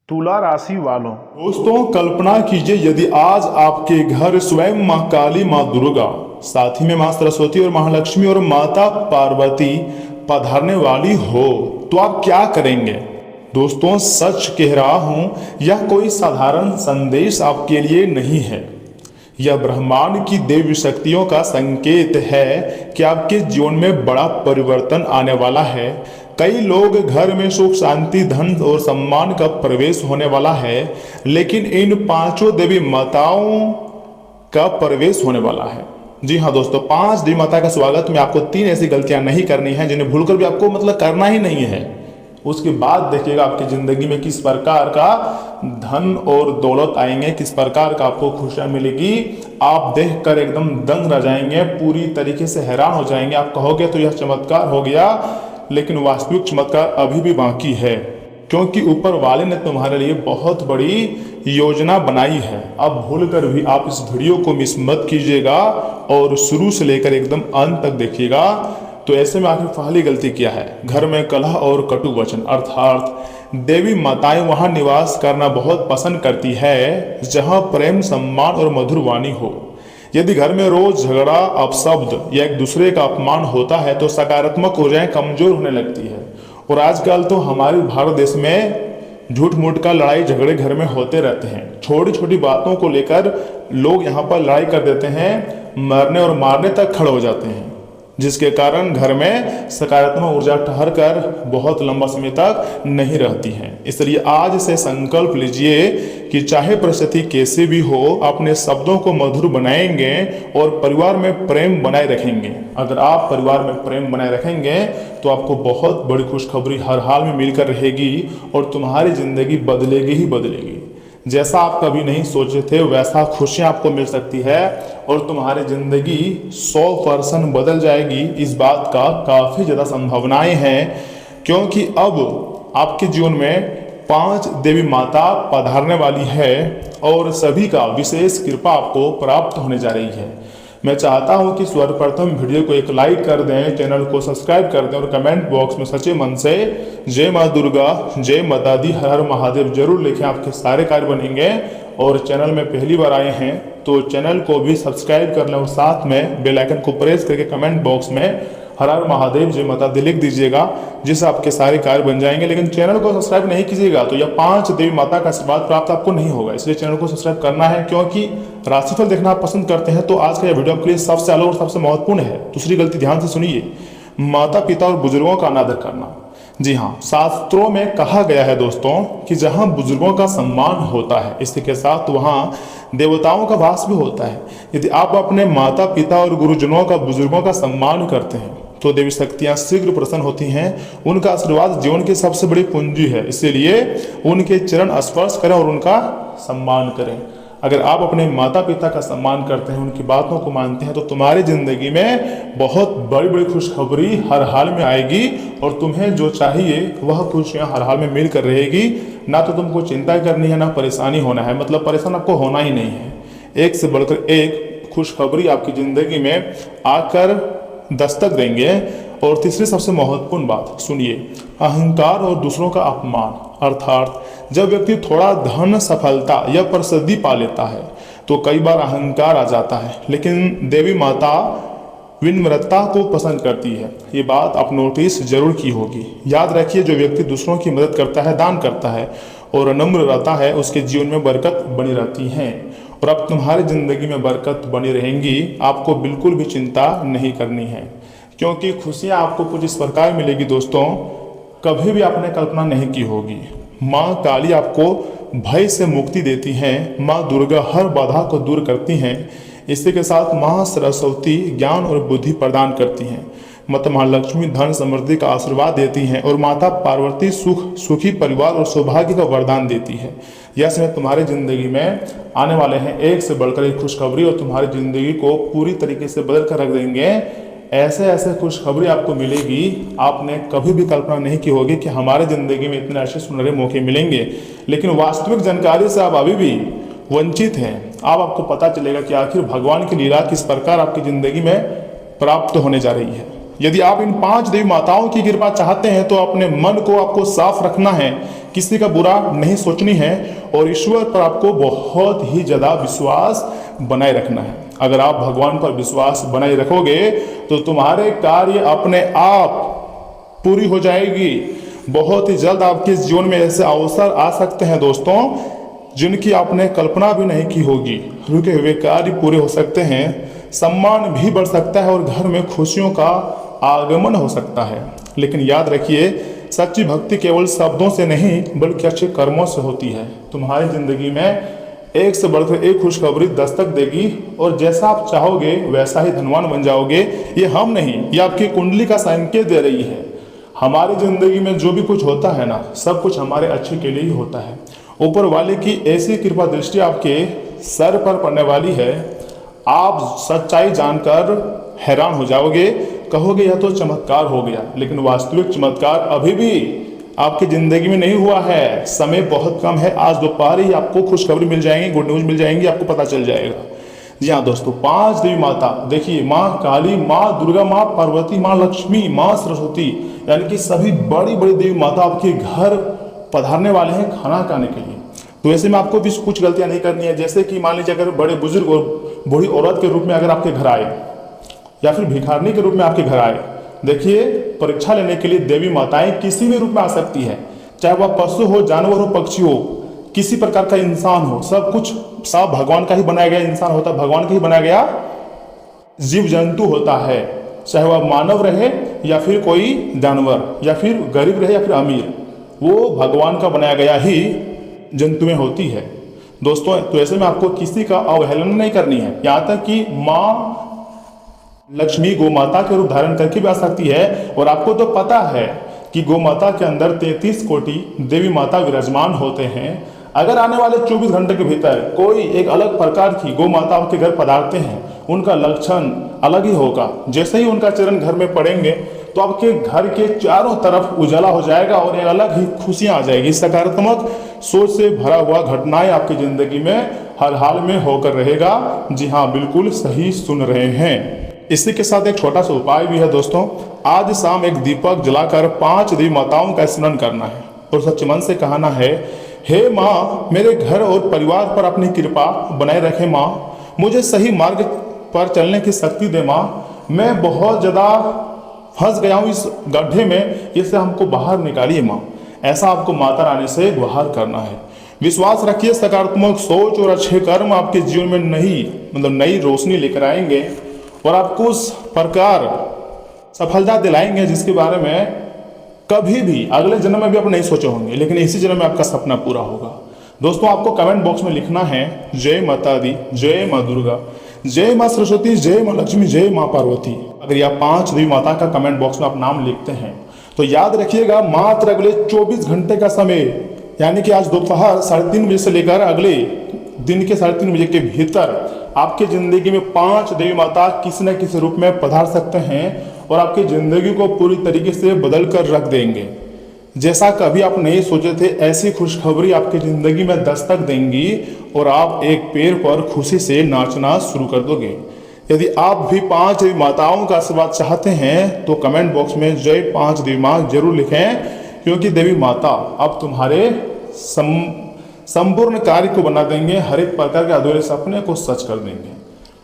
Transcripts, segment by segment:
तुला राशि वालों, दोस्तों कल्पना कीजिए यदि आज आपके घर स्वयं माँ काली, माँ दुर्गा, साथ ही में माँ सरस्वती और महालक्ष्मी और माता पार्वती पधारने वाली हो तो आप क्या करेंगे। दोस्तों सच कह रहा हूं, यह कोई साधारण संदेश आपके लिए नहीं है। यह ब्रह्मांड की देवी शक्तियों का संकेत है कि आपके जीवन में बड़ा परिवर्तन आने वाला है। कई लोग घर में सुख, शांति, धन और सम्मान का प्रवेश होने वाला है, लेकिन इन पांचों देवी माताओं का प्रवेश होने वाला है। जी हाँ दोस्तों, 5 देवी माता का स्वागत में आपको 3 ऐसी गलतियां नहीं करनी है जिन्हें भूलकर भी आपको करना ही नहीं है। उसके बाद देखिएगा आपकी जिंदगी में किस प्रकार का धन और दौलत आएंगे, किस प्रकार का आपको खुशियां मिलेगी। आप देखकर एकदम दंग रह जाएंगे, पूरी तरीके से हैरान हो जाएंगे। आप कहोगे तो यह चमत्कार हो गया, लेकिन वास्तविक चमत्कार अभी भी बाकी है, क्योंकि ऊपर वाले ने तुम्हारे लिए बहुत बड़ी योजना बनाई है। अब भूलकर भी आप इस वीडियो को मिस मत कीजिएगा और शुरू से लेकर एकदम अंत तक देखिएगा। तो ऐसे में आखिर पहली गलती क्या है? घर में कलह और कटु वचन, अर्थात देवी माताएं वहां निवास करना बहुत पसंद करती है जहां प्रेम, सम्मान और मधुर वाणी हो। यदि घर में रोज झगड़ा, अपशब्द या एक दूसरे का अपमान होता है तो सकारात्मक ऊर्जाएं कमजोर होने लगती है। और आजकल तो हमारे भारत देश में झूठ मूठ का लड़ाई झगड़े घर में होते रहते हैं। छोटी छोटी बातों को लेकर लोग यहाँ पर लड़ाई कर देते हैं, मरने और मारने तक खड़े हो जाते हैं, जिसके कारण घर में सकारात्मक ऊर्जा ठहर कर बहुत लंबा समय तक नहीं रहती है। इसलिए आज से संकल्प लीजिए कि चाहे परिस्थिति कैसे भी हो, अपने शब्दों को मधुर बनाएंगे और परिवार में प्रेम बनाए रखेंगे। अगर आप परिवार में प्रेम बनाए रखेंगे तो आपको बहुत बड़ी खुशखबरी हर हाल में मिलकर रहेगी और तुम्हारी जिंदगी बदलेगी ही बदलेगी। जैसा आप कभी नहीं सोचे थे वैसा खुशियां आपको मिल सकती है और तुम्हारी जिंदगी 100% बदल जाएगी। इस बात का काफी ज्यादा संभावनाएं हैं, क्योंकि अब आपके जीवन में 5 देवी माता पधारने वाली है और सभी का विशेष कृपा आपको प्राप्त होने जा रही है। मैं चाहता हूं कि सर्वप्रथम वीडियो को एक लाइक कर दें, चैनल को सब्सक्राइब कर दें और कमेंट बॉक्स में सच्चे मन से जय माँ दुर्गा, जय माता दी, हर हर महादेव जरूर लिखें। आपके सारे कार्य बनेंगे। और चैनल में पहली बार आए हैं तो चैनल को भी सब्सक्राइब कर लें और साथ में बेल आइकन को प्रेस करके कमेंट बॉक्स में हर हर महादेव, जय माता दी लिख दीजिएगा, जिससे आपके सारे कार्य बन जाएंगे। लेकिन चैनल को सब्सक्राइब नहीं कीजिएगा तो यह 5 देवी माता का आशीर्वाद प्राप्त आपको नहीं होगा। इसलिए चैनल को सब्सक्राइब करना है, क्योंकि राशिफल देखना आप पसंद करते हैं तो आज का यह वीडियो आपके लिए सबसे अलग और सबसे महत्वपूर्ण है। दूसरी गलती ध्यान से सुनिए, माता पिता और बुजुर्गों का अनादर करना। जी हाँ, शास्त्रों में कहा गया है दोस्तों कि जहां बुजुर्गों का सम्मान होता है, इसी के साथ वहां देवताओं का वास भी होता है। यदि आप अपने माता पिता और गुरुजनों का, बुजुर्गों का सम्मान करते हैं तो देवी शक्तियां शीघ्र प्रसन्न होती हैं। उनका आशीर्वाद जीवन की सबसे बड़ी पूंजी है, इसीलिए उनके चरण स्पर्श करें और उनका सम्मान करें। अगर आप अपने माता पिता का सम्मान करते हैं, उनकी बातों को मानते हैं तो तुम्हारी जिंदगी में बहुत बड़ी बड़ी खुशखबरी हर हाल में आएगी और तुम्हें जो चाहिए वह खुशियां हर हाल में मिलकर रहेगी। ना तो तुमको चिंता करनी है, ना परेशानी होना है, परेशान आपको होना ही नहीं है। एक से बढ़कर एक खुशखबरी आपकी जिंदगी में आकर दस्तक देंगे। और तीसरी सबसे महत्वपूर्ण बात सुनिए, अहंकार और दूसरों का अपमान, अर्थात जब व्यक्ति थोड़ा धन, सफलता या प्रसिद्धि पा लेता है तो कई बार अहंकार आ जाता है, लेकिन देवी माता विनम्रता को पसंद करती है। ये बात आप नोटिस जरूर की होगी। याद रखिए, जो व्यक्ति दूसरों की मदद करता है, दान करता है और नम्र रहता है, उसके जीवन में बरकत बनी रहती है और अब तुम्हारी जिंदगी में बरकत बनी रहेंगी। आपको बिल्कुल भी चिंता नहीं करनी है, क्योंकि खुशियां आपको कुछ इस प्रकार मिलेगी दोस्तों, कभी भी आपने कल्पना नहीं की होगी। माँ काली आपको भय से मुक्ति देती हैं, माँ दुर्गा हर बाधा को दूर करती हैं, इसी के साथ माँ सरस्वती ज्ञान और बुद्धि प्रदान करती हैं, माता महालक्ष्मी धन समृद्धि का आशीर्वाद देती हैं और माता पार्वती सुखी परिवार और सौभाग्य का वरदान देती है। यह समय तुम्हारी जिंदगी में आने वाले हैं एक से बढ़कर एक खुशखबरी और तुम्हारी जिंदगी को पूरी तरीके से बदल कर रख देंगे। ऐसे ऐसे खुशखबरी आपको मिलेगी, आपने कभी भी कल्पना नहीं की होगी कि हमारे जिंदगी में इतने ऐसे सुनहरे मौके मिलेंगे। लेकिन वास्तविक जानकारी से आप अभी भी वंचित हैं। अब आपको पता चलेगा कि आखिर भगवान की लीला किस प्रकार आपकी जिंदगी में प्राप्त होने जा रही है। यदि आप इन 5 देवी माताओं की कृपा चाहते हैं तो अपने मन को आपको साफ रखना है किसी का बुरा नहीं सोचनी है और ईश्वर पर आपको बहुत ही ज़्यादा विश्वास बनाए रखना है। अगर आप भगवान पर विश्वास बनाए रखोगे तो तुम्हारे कार्य अपने आप पूरी हो जाएगी। बहुत ही जल्द आपके जीवन में ऐसे अवसर आ सकते हैं दोस्तों जिनकी आपने कल्पना भी नहीं की होगी। रुके हुए कार्य पूरे हो सकते हैं, सम्मान भी बढ़ सकता है और घर में खुशियों का आगमन हो सकता है। लेकिन याद रखिए, सच्ची भक्ति केवल शब्दों से नहीं बल्कि अच्छे कर्मों से होती है। तुम्हारी जिंदगी में एक से बढ़कर एक खुशखबरी दस्तक देगी और जैसा आप चाहोगे वैसा ही धनवान बन जाओगे। ये हम नहीं, ये आपकी कुंडली का संकेत दे रही है। हमारी जिंदगी में जो भी कुछ होता है ना, सब कुछ हमारे अच्छे के लिए ही होता है। ऊपर वाले की ऐसी कृपा दृष्टि आपके सर पर पड़ने वाली है, आप सच्चाई जानकर हैरान हो जाओगे, कहोगे यह तो चमत्कार हो गया। लेकिन वास्तविक चमत्कार अभी भी आपकी जिंदगी में नहीं हुआ है। समय बहुत कम है, आज दोपहर ही आपको खुशखबरी मिल जाएंगी, गुड न्यूज मिल जाएंगी, आपको पता चल जाएगा। जी हाँ दोस्तों, 5 देवी माता देखिए, माँ काली, माँ दुर्गा, माँ पार्वती, माँ लक्ष्मी, माँ सरस्वती, यानी कि सभी बड़ी बड़ी देवी माता आपके घर पधारने वाले हैं खाना खाने के लिए। तो ऐसे में आपको भी कुछ गलतियां नहीं करनी है। जैसे कि मान लीजिए अगर बड़े बुजुर्ग और बूढ़ी औरत के रूप में अगर आपके घर आए या फिर भिखारनी के रूप में आपके घर आए, देखिए परीक्षा लेने के लिए देवी माताएं किसी भी रूप में आ सकती है, चाहे वह पशु हो, जानवर हो, पक्षी हो, किसी प्रकार का इंसान हो, सब कुछ सब भगवान का ही बनाया गया इंसान होता है, भगवान का ही बनाया गया जीव जंतु होता है। चाहे वह मानव रहे या फिर कोई जानवर, या फिर गरीब रहे या फिर अमीर, वो भगवान का बनाया गया ही जंतुएं होती है दोस्तों। तो ऐसे में आपको किसी का अवहेलना नहीं करनी है। यहाँ तक कि माँ लक्ष्मी गौ माता के रूप धारण करके भी आ सकती है। और आपको तो पता है कि गौ माता के अंदर 33 कोटि देवी माता विराजमान होते हैं। अगर आने वाले 24 घंटे के भीतर कोई एक अलग प्रकार की गौ माता आपके घर पधारते हैं, उनका लक्षण अलग ही होगा। जैसे ही उनका चरण घर में पड़ेंगे तो आपके घर के चारों तरफ उजाला हो जाएगा और एक अलग ही खुशियां आ जाएगी। सकारात्मक सोच से भरा हुआ घटनाएं आपकी जिंदगी में हर हाल में होकर रहेगा। जी हाँ, बिल्कुल सही सुन रहे हैं। इसी के साथ एक छोटा सा उपाय भी है दोस्तों। आज शाम एक दीपक जलाकर 5 देवी माताओं का स्मरण करना है और सच्चे मन से कहना है, हे माँ, मेरे घर और परिवार पर अपनी कृपा बनाए रखे माँ, मुझे सही मार्ग पर चलने की शक्ति दे माँ, मैं बहुत ज़्यादा फंस गया हूँ इस गड्ढे में, इससे हमको बाहर निकालिए माँ। ऐसा आपको माता रानी से गुहार करना है। विश्वास रखिए, सकारात्मक सोच और अच्छे कर्म आपके जीवन में नई रोशनी लेकर आएंगे और आपको उस प्रकार सफलता दिलाएंगे जिसके बारे में कभी भी अगले जन्म में भी आप नहीं सोचे होंगे, लेकिन इसी जन्म में आपका सपना पूरा होगा। दोस्तों, आपको कमेंट बॉक्स में लिखना है जय माता दी, जय माँ दुर्गा, जय माँ सरस्वती, जय माँ लक्ष्मी, जय माँ पार्वती। अगर यह 5 देवी माता का कमेंट बॉक्स में आप नाम लिखते हैं तो याद रखिएगा, मात्र अगले 24 घंटे का समय, यानी कि आज दोपहर 3:30 बजे से लेकर अगले दिन के 3:30 बजे के भीतर आपकी जिंदगी में 5 देवी माता किसी न किसी रूप में पधार सकते हैं और आपकी जिंदगी को पूरी तरीके से बदल कर रख देंगे। जैसा कभी आप नहीं सोचे थे, ऐसी खुशखबरी आपकी जिंदगी में दस्तक देंगी और आप एक पैर पर खुशी से नाचना शुरू कर दोगे। यदि आप भी 5 देवी माताओं का आशीर्वाद चाहते हैं तो कमेंट बॉक्स में जय 5 देवी माँ जरूर लिखें, क्योंकि देवी माता अब तुम्हारे संपूर्ण कार्य को बना देंगे, हर एक प्रकार के अधूरे सपने को सच कर देंगे।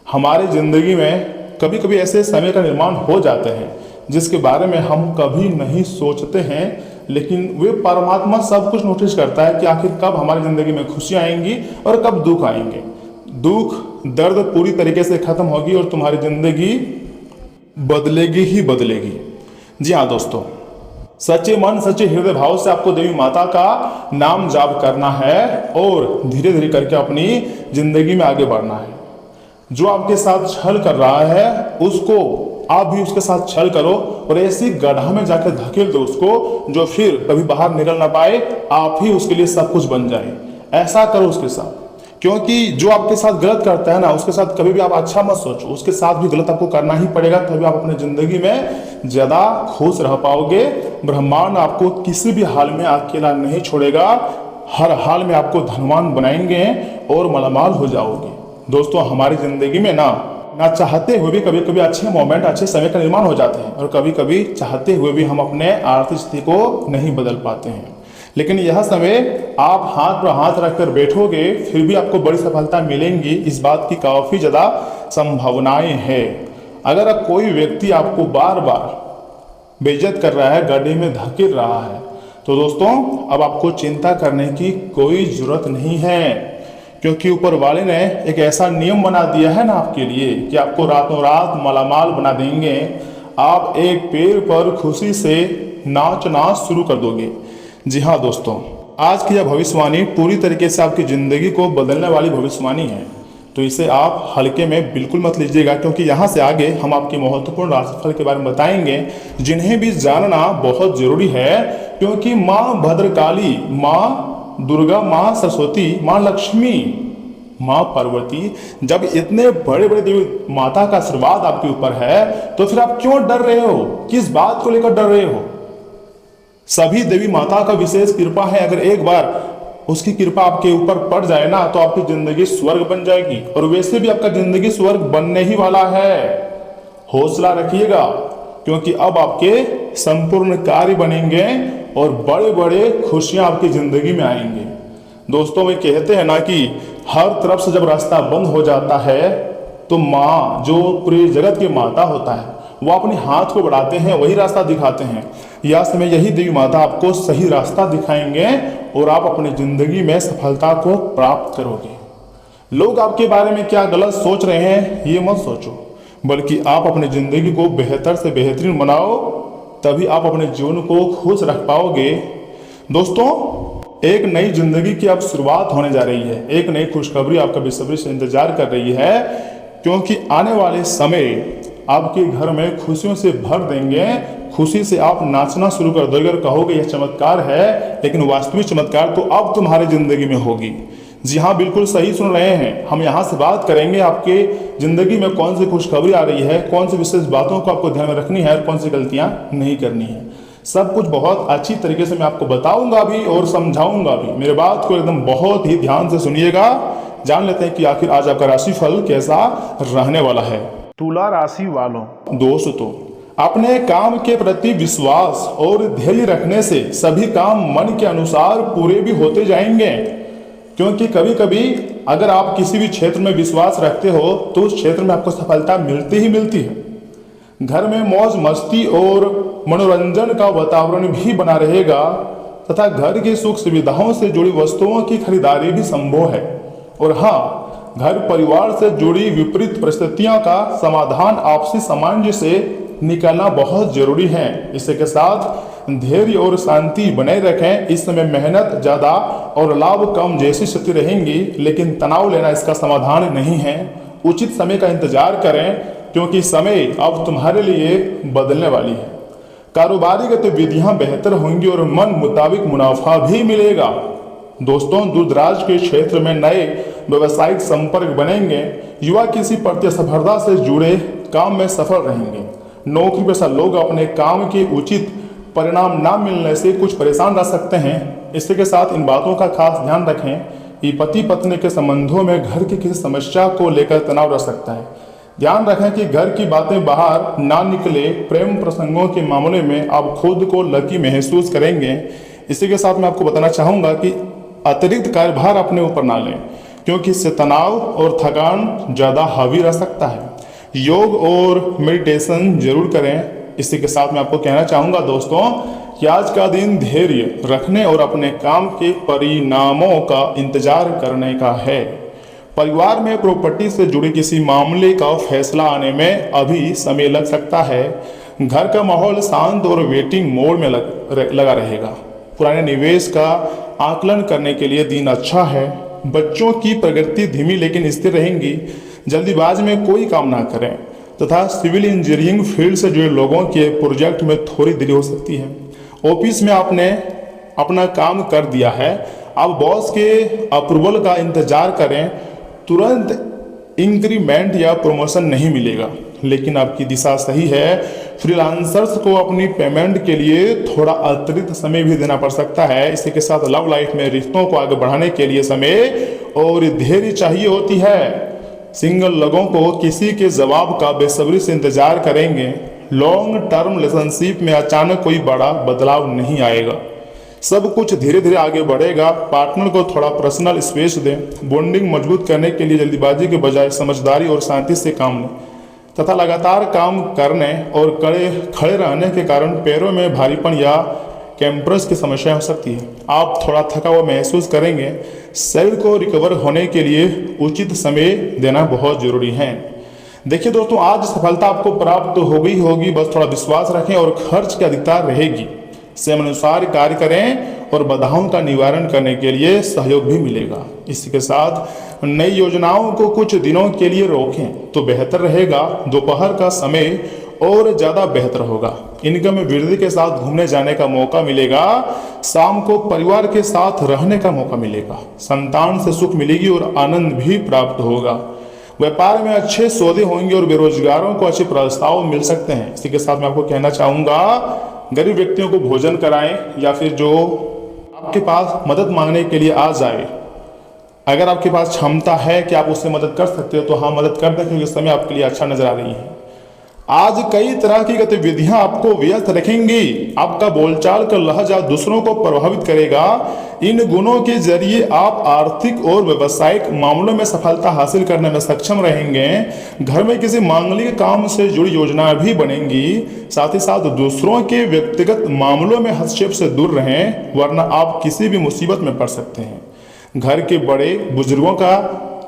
हमारी जिंदगी में कभी कभी ऐसे समय का निर्माण हो जाते हैं जिसके बारे में हम कभी नहीं सोचते हैं, लेकिन वे परमात्मा सब कुछ नोटिस करता है कि आखिर कब हमारी जिंदगी में खुशियां आएंगी और कब दुख आएंगे। दुख दर्द पूरी तरीके से खत्म होगी और तुम्हारी जिंदगी बदलेगी ही बदलेगी। जी हाँ दोस्तों, सच्चे मन सच्चे हृदय भाव से आपको देवी माता का नाम जाप करना है और धीरे धीरे करके अपनी जिंदगी में आगे बढ़ना है। जो आपके साथ छल कर रहा है उसको आप भी उसके साथ छल करो और ऐसी गड्ढा में जाकर धकेल दो उसको जो फिर कभी बाहर निकल ना पाए, आप ही उसके लिए सब कुछ बन जाए। ऐसा करो उसके साथ, क्योंकि जो आपके साथ गलत करता है ना, उसके साथ कभी भी आप अच्छा मत सोचो, उसके साथ भी गलत आपको करना ही पड़ेगा, तभी आप अपनी जिंदगी में ज्यादा खुश रह पाओगे। ब्रह्मांड आपको किसी भी हाल में अकेला नहीं छोड़ेगा, हर हाल में आपको धनवान बनाएंगे और मालामाल हो जाओगे। दोस्तों, हमारी जिंदगी में ना चाहते हुए भी कभी कभी अच्छे मोमेंट, अच्छे समय का निर्माण हो जाते हैं और कभी कभी चाहते हुए भी हम अपने आर्थिक स्थिति को नहीं बदल पाते हैं। लेकिन यह समय आप हाथ पर हाथ रखकर बैठोगे फिर भी आपको बड़ी सफलता मिलेंगी, इस बात की काफ़ी ज़्यादा संभावनाएं हैं। अगर अब कोई व्यक्ति आपको बार बार बेइज्जत कर रहा है, गड्ढे में धकेल रहा है, तो दोस्तों अब आपको चिंता करने की कोई ज़रूरत नहीं है, क्योंकि ऊपर वाले ने एक ऐसा नियम बना दिया है ना आपके लिए कि आपको रातों रात मालामाल बना देंगे। आप एक पैर पर खुशी से नाचना शुरू कर दोगे। जी हाँ दोस्तों, आज की यह भविष्यवाणी पूरी तरीके से आपकी ज़िंदगी को बदलने वाली भविष्यवाणी है, तो इसे आप हल्के में बिल्कुल मत लीजिएगा, क्योंकि यहाँ से आगे हम आपके महत्वपूर्ण राशिफल के बारे में बताएंगे, जिन्हें भी जानना बहुत जरूरी है। क्योंकि माँ भद्रकाली, माँ दुर्गा, माँ सरस्वती, माँ लक्ष्मी, माँ पार्वती, जब इतने बड़े बड़े देवी माता का आशीर्वाद आपके ऊपर है, तो फिर आप क्यों डर रहे हो? किस बात को लेकर डर रहे हो? सभी देवी माता का विशेष कृपा है। अगर एक बार उसकी कृपा आपके ऊपर पड़ जाए ना, तो आपकी जिंदगी स्वर्ग बन जाएगी। और वैसे भी आपका जिंदगी स्वर्ग बनने ही वाला है। हौसला रखिएगा, क्योंकि अब आपके संपूर्ण कार्य बनेंगे और बड़े बड़े खुशियां आपकी जिंदगी में आएंगे। दोस्तों, वे कहते हैं ना कि हर तरफ से जब रास्ता बंद हो जाता है, तो माँ जो पूरे जगत की माता होता है, वो अपने हाथ को बढ़ाते हैं, वही रास्ता दिखाते हैं। या समय यही देवी माता आपको सही रास्ता दिखाएंगे और आप अपनी जिंदगी में सफलता को प्राप्त करोगे। लोग आपके बारे में क्या गलत सोच रहे हैं ये मत सोचो, बल्कि आप अपनी जिंदगी को बेहतर से बेहतरीन बनाओ, तभी आप अपने जीवन को खुश रख पाओगे। दोस्तों, एक नई जिंदगी की अब शुरुआत होने जा रही है। एक नई खुशखबरी आपका बेसब्री से इंतजार कर रही है, क्योंकि आने वाले समय आपके घर में खुशियों से भर देंगे। खुशी से आप नाचना शुरू कर दोगे और कहोगे यह चमत्कार है, लेकिन वास्तविक चमत्कार तो अब तुम्हारी जिंदगी में होगी। जी हाँ, बिल्कुल सही सुन रहे हैं। हम यहाँ से बात करेंगे आपके जिंदगी में कौन सी खुशखबरी आ रही है, कौन सी विशेष बातों को आपको ध्यान में रखनी है और कौन सी गलतियां नहीं करनी है। सब कुछ बहुत अच्छी तरीके से मैं आपको बताऊंगा भी और समझाऊंगा भी। मेरे बात को एकदम बहुत ही ध्यान से सुनिएगा। जान लेते हैं कि आखिर आज आपका राशिफल कैसा रहने वाला है। तुला राशि वालों, दोस्तों, अपने काम के प्रति विश्वास और धैर्य रखने से सभी काम मन के अनुसार पूरे भी होते जाएंगे। क्योंकि कभी कभी अगर आप किसी भी क्षेत्र में विश्वास रखते हो, तो उस क्षेत्र में आपको सफलता मिलती ही मिलती है। घर में मौज मस्ती और मनोरंजन का वातावरण भी बना रहेगा तथा घर की सुख सुविधाओं से जुड़ी वस्तुओं की खरीदारी भी संभव है। और हाँ, घर परिवार से जुड़ी विपरीत परिस्थितियों का समाधान आपसी सामंजस्य से निकालना बहुत जरूरी है। इसी के साथ धैर्य और शांति बनाए रखें। इस समय मेहनत ज़्यादा और लाभ कम जैसी स्थिति रहेंगी, लेकिन तनाव लेना इसका समाधान नहीं है। उचित समय का इंतजार करें, क्योंकि समय अब तुम्हारे लिए बदलने वाली है। कारोबारी गतिविधियां बेहतर होंगी और मन मुताबिक मुनाफा भी मिलेगा। दोस्तों, दूरदराज के क्षेत्र में नए व्यवसायिक संपर्क बनेंगे। युवा किसी प्रतिस्पर्धा से जुड़े काम में सफल रहेंगे। नौकरी पेशा लोग अपने काम के उचित परिणाम न मिलने से कुछ परेशान रह सकते हैं। इसी के साथ इन बातों का खास ध्यान रखें कि पति पत्नी के संबंधों में घर की किसी समस्या को लेकर तनाव रह सकता है। ध्यान रखें कि घर की बातें बाहर ना निकले। प्रेम प्रसंगों के मामले में आप खुद को लकी महसूस करेंगे। इसी के साथ मैं आपको बताना चाहूँगा कि अतिरिक्त कार्यभार अपने ऊपर ना लें, क्योंकि इससे तनाव और थकान ज़्यादा हावी रह सकता है। योग और मेडिटेशन जरूर करें। इसी के साथ मैं आपको कहना चाहूँगा दोस्तों कि आज का दिन धैर्य रखने और अपने काम के परिणामों का इंतजार करने का है। परिवार में प्रॉपर्टी से जुड़े किसी मामले का फैसला आने में अभी समय लग सकता है। घर का माहौल शांत और वेटिंग मोड में लगा रहेगा। पुराने निवेश का आकलन करने के लिए दिन अच्छा है। बच्चों की प्रगति धीमी लेकिन स्थिर रहेंगी। जल्दीबाजी में कोई काम ना करें तथा सिविल इंजीनियरिंग फील्ड से जुड़े लोगों के प्रोजेक्ट में थोड़ी देरी हो सकती है। ऑफिस में आपने अपना काम कर दिया है, अब बॉस के अप्रूवल का इंतजार करें। तुरंत इंक्रीमेंट या प्रमोशन नहीं मिलेगा, लेकिन आपकी दिशा सही है। फ्रीलांसर्स को अपनी पेमेंट के लिए थोड़ा अतिरिक्त समय भी देना पड़ सकता है। इसी के साथ लव लाइफ में रिश्तों को आगे बढ़ाने के लिए समय और धैर्य चाहिए होती है। सिंगल लोगों को किसी के जवाब का बेसब्री से इंतजार करेंगे। लॉन्ग टर्म रिलेशनशिप में अचानक कोई बड़ा बदलाव नहीं आएगा, सब कुछ धीरे धीरे आगे बढ़ेगा। पार्टनर को थोड़ा पर्सनल स्पेस दें। बॉन्डिंग मजबूत करने के लिए जल्दीबाजी के बजाय समझदारी और शांति से काम लें तथा लगातार काम करने और खड़े रहने के कारण पैरों में भारीपन या कैम्प्रस की समस्या हो सकती है। आप थोड़ा थका हुआ महसूस करेंगे। शरीर को रिकवर होने के लिए उचित समय देना बहुत जरूरी है। देखिए दोस्तों, आज सफलता आपको प्राप्त होगी, बस थोड़ा विश्वास रखें और खर्च की अधिकता रहेगी। समय अनुसार कार्य करें और बाधाओं का निवारण करने के लिए सहयोग भी मिलेगा। इसी के साथ नई योजनाओं को कुछ दिनों के लिए रोकें तो बेहतर रहेगा। दोपहर का समय और ज़्यादा बेहतर होगा। इनकम में वृद्धि के साथ घूमने जाने का मौका मिलेगा। शाम को परिवार के साथ रहने का मौका मिलेगा। संतान से सुख मिलेगी और आनंद भी प्राप्त होगा। व्यापार में अच्छे सौदे होंगे और बेरोजगारों को अच्छे प्रस्ताव मिल सकते हैं। इसी के साथ मैं आपको कहना चाहूँगा, गरीब व्यक्तियों को भोजन कराएं या फिर जो आपके पास मदद मांगने के लिए आ जाए, अगर आपके पास क्षमता है कि आप उससे मदद कर सकते हो तो हाँ, मदद कर दें, क्योंकि इस समय आपके लिए अच्छा नजर आ रही है। आज कई तरह की गतिविधियां आपको व्यस्त रखेंगी। आपका बोलचाल का लहजा दूसरों को प्रभावित करेगा। इन गुणों के जरिए आप आर्थिक और व्यावसायिक मामलों में सफलता हासिल करने में सक्षम रहेंगे। घर में किसी मांगलिक काम से जुड़ी योजना भी बनेंगी। साथ ही साथ दूसरों के व्यक्तिगत मामलों में हस्तक्षेप से दूर रहें, वरना आप किसी भी मुसीबत में पड़ सकते हैं। घर के बड़े बुजुर्गों का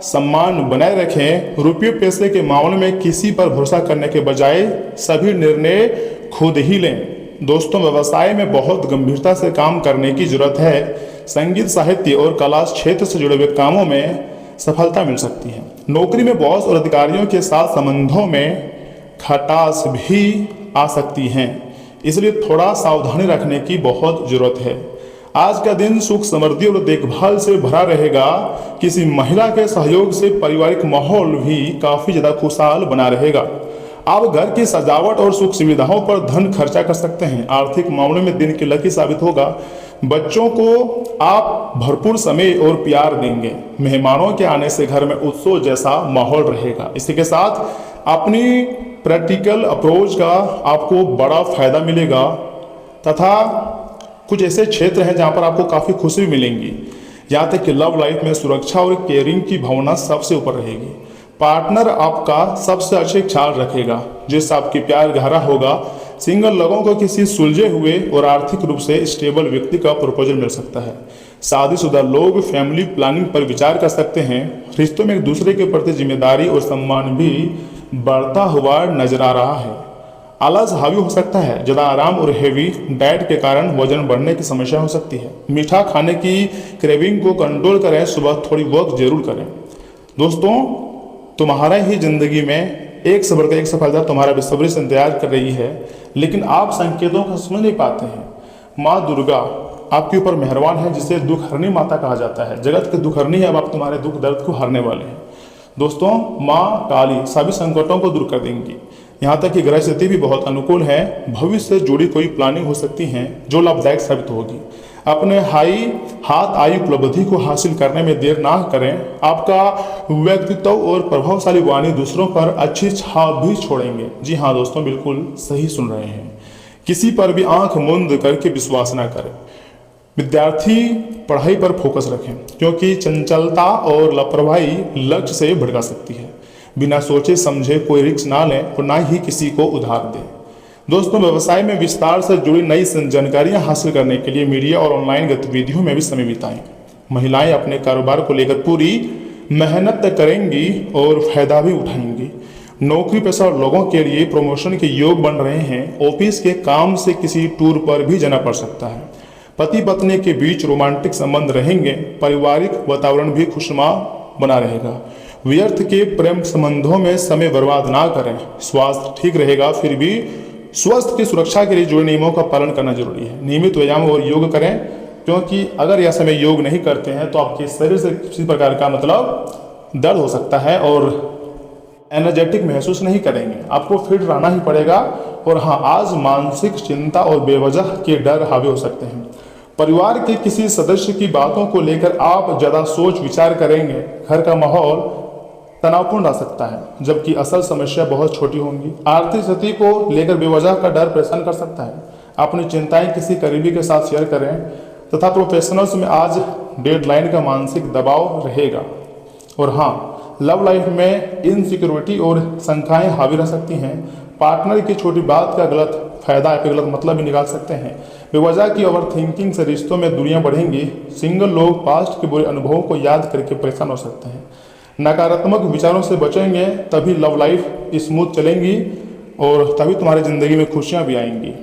सम्मान बनाए रखें। रुपये पैसे के मामले में किसी पर भरोसा करने के बजाय सभी निर्णय खुद ही लें। दोस्तों, व्यवसाय में बहुत गंभीरता से काम करने की जरूरत है। संगीत, साहित्य और कला क्षेत्र से जुड़े हुए कामों में सफलता मिल सकती है। नौकरी में बॉस और अधिकारियों के साथ संबंधों में खटास भी आ सकती है, इसलिए थोड़ा सावधानी रखने की बहुत जरूरत है। आज का दिन सुख, समृद्धि और देखभाल से भरा रहेगा। किसी महिला के सहयोग से पारिवारिक माहौल भी काफी ज्यादा खुशहाल बना रहेगा। आप घर की सजावट और सुख सुविधाओं पर धन खर्चा कर सकते हैं। आर्थिक मामलों में दिन की लकी साबित होगा। बच्चों को आप भरपूर समय और प्यार देंगे। मेहमानों के आने से घर में उत्सव जैसा माहौल रहेगा। इसी के साथ अपनी प्रैक्टिकल अप्रोच का आपको बड़ा फायदा मिलेगा तथा कुछ ऐसे क्षेत्र हैं जहां पर आपको काफ़ी खुशी मिलेंगी। यहाँ तक कि लव लाइफ में सुरक्षा और केयरिंग की भावना सबसे ऊपर रहेगी। पार्टनर आपका सबसे अच्छे ख्याल रखेगा, जिससे आपकी प्यार गहरा होगा। सिंगल लोगों को किसी सुलझे हुए और आर्थिक रूप से स्टेबल व्यक्ति का प्रपोजल मिल सकता है। शादीशुदा लोग फैमिली प्लानिंग पर विचार कर सकते हैं। रिश्तों में एक दूसरे के प्रति जिम्मेदारी और सम्मान भी बढ़ता हुआ नजर आ रहा है। आलस हावी हो सकता है। ज़्यादा आराम और हेवी डाइट के कारण वजन बढ़ने की समस्या हो सकती है। मीठा खाने की क्रेविंग को कंट्रोल करें। सुबह थोड़ी वॉक जरूर करें। दोस्तों, तुम्हारा ही जिंदगी में एक से बढ़कर एक सफलता तुम्हारा बेसब्री से इंतजार कर रही है, लेकिन आप संकेतों को समझ नहीं पाते हैं। माँ दुर्गा आपके ऊपर मेहरबान है, जिसे दुख हरनी माता कहा जाता है। जगत के दुख हरनी है। अब आप तुम्हारे दुख दर्द को हरने वाले हैं। दोस्तों, माँ काली सभी संकटों को दूर कर देंगी। यहाँ तक कि ग्रह स्थिति भी बहुत अनुकूल है। भविष्य से जुड़ी कोई प्लानिंग हो सकती है जो लाभदायक साबित होगी। अपने हाथ आई उपलब्धि को हासिल करने में देर ना करें। आपका व्यक्तित्व और प्रभावशाली वाणी दूसरों पर अच्छी छाप भी छोड़ेंगे। जी हाँ दोस्तों, बिल्कुल सही सुन रहे हैं। किसी पर भी आंख मूंद करके विश्वास ना करें। विद्यार्थी पढ़ाई पर फोकस रखें, क्योंकि चंचलता और लापरवाही लक्ष्य से भटका सकती है। बिना सोचे समझे कोई रिस्क ना लें और ना ही किसी को उधार दें। दोस्तों, व्यवसाय में विस्तार से जुड़ी नई जानकारियां हासिल करने के लिए मीडिया और ऑनलाइन गतिविधियों में भी समय बिताएं। महिलाएं अपने कारोबार को लेकर पूरी मेहनत करेंगी और फायदा भी उठाएंगी। नौकरी पेशा लोगों के लिए प्रमोशन के योग बन रहे हैं। ऑफिस के काम से किसी टूर पर भी जाना पड़ सकता है। पति पत्नी के बीच रोमांटिक संबंध रहेंगे। पारिवारिक वातावरण भी खुशनुमा बना रहेगा। व्यर्थ के प्रेम संबंधों में समय बर्बाद ना करें। स्वास्थ्य ठीक रहेगा, फिर भी स्वास्थ्य की सुरक्षा के लिए जुड़े नियमों का पालन करना जरूरी है। नियमित व्यायाम और योग करें, क्योंकि अगर यह समय योग नहीं करते हैं तो आपके शरीर से किसी प्रकार का दर्द हो सकता है और एनर्जेटिक महसूस नहीं करेंगे। आपको फिट रहना ही पड़ेगा। और हाँ, आज मानसिक चिंता और बेवजह के डर हावी हो सकते हैं। परिवार के किसी सदस्य की बातों को लेकर आप ज़्यादा सोच विचार करेंगे। घर का माहौल तनावपूर्ण रह सकता है, जबकि असल समस्या बहुत छोटी होंगी। आर्थिक स्थिति को लेकर बेवजह का डर परेशान कर सकता है। अपनी चिंताएं किसी करीबी के साथ शेयर करें। तथा प्रोफेशनल्स में आज डेडलाइन का मानसिक दबाव रहेगा। और हाँ, लव लाइफ में इनसिक्योरिटी और शंकाएं हावी रह सकती हैं। पार्टनर की छोटी बात का गलत फायदा या गलत मतलब भी निकाल सकते हैं। बेवजह की ओवर थिंकिंग से रिश्तों में दूरियां बढ़ेंगी। सिंगल लोग पास्ट के बुरे अनुभवों को याद करके परेशान हो सकते हैं। नकारात्मक विचारों से बचेंगे तभी लव लाइफ स्मूथ चलेंगी और तभी तुम्हारी ज़िंदगी में खुशियाँ भी आएंगी।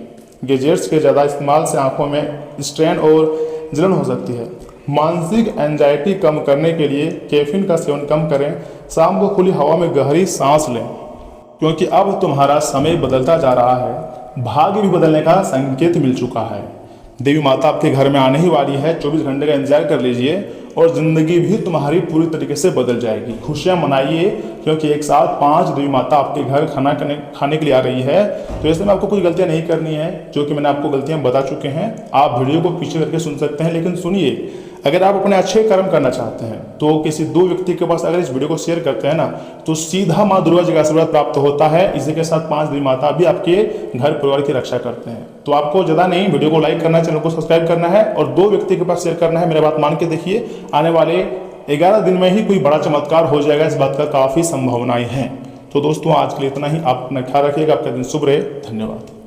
गैजेट्स के ज़्यादा इस्तेमाल से आंखों में स्ट्रेन और जलन हो सकती है। मानसिक एंजाइटी कम करने के लिए कैफीन का सेवन कम करें। शाम को खुली हवा में गहरी सांस लें, क्योंकि अब तुम्हारा समय बदलता जा रहा है। भाग्य भी बदलने का संकेत मिल चुका है। देवी माता आपके घर में आने ही वाली है। 24 घंटे का इंतजार कर लीजिए और ज़िंदगी भी तुम्हारी पूरी तरीके से बदल जाएगी। खुशियाँ मनाइए, क्योंकि एक साथ 5 देवी माता आपके घर खाने के लिए आ रही है। तो ऐसे में आपको कुछ गलतियाँ नहीं करनी है, जो कि मैंने आपको गलतियाँ बता चुके हैं। आप वीडियो को पीछे करके सुन सकते हैं, लेकिन सुनिए, अगर आप अपने अच्छे कर्म करना चाहते हैं तो किसी 2 व्यक्ति के पास अगर इस वीडियो को शेयर करते हैं ना, तो सीधा माँ दुर्गा जी का आशीर्वाद प्राप्त होता है। इसी के साथ 5 देवी माता भी आपके घर परिवार की रक्षा करते हैं। तो आपको ज़्यादा नहीं, वीडियो को लाइक करना है, चैनल को सब्सक्राइब करना है और 2 व्यक्ति के पास शेयर करना है। मेरी बात मान के देखिए, आने वाले 11 दिन में ही कोई बड़ा चमत्कार हो जाएगा। इस बात का काफ़ी संभावनाएं हैं। तो दोस्तों, आज के लिए इतना ही। आप अपना ख्याल रखिएगा। आपका दिन शुभ रहे। धन्यवाद।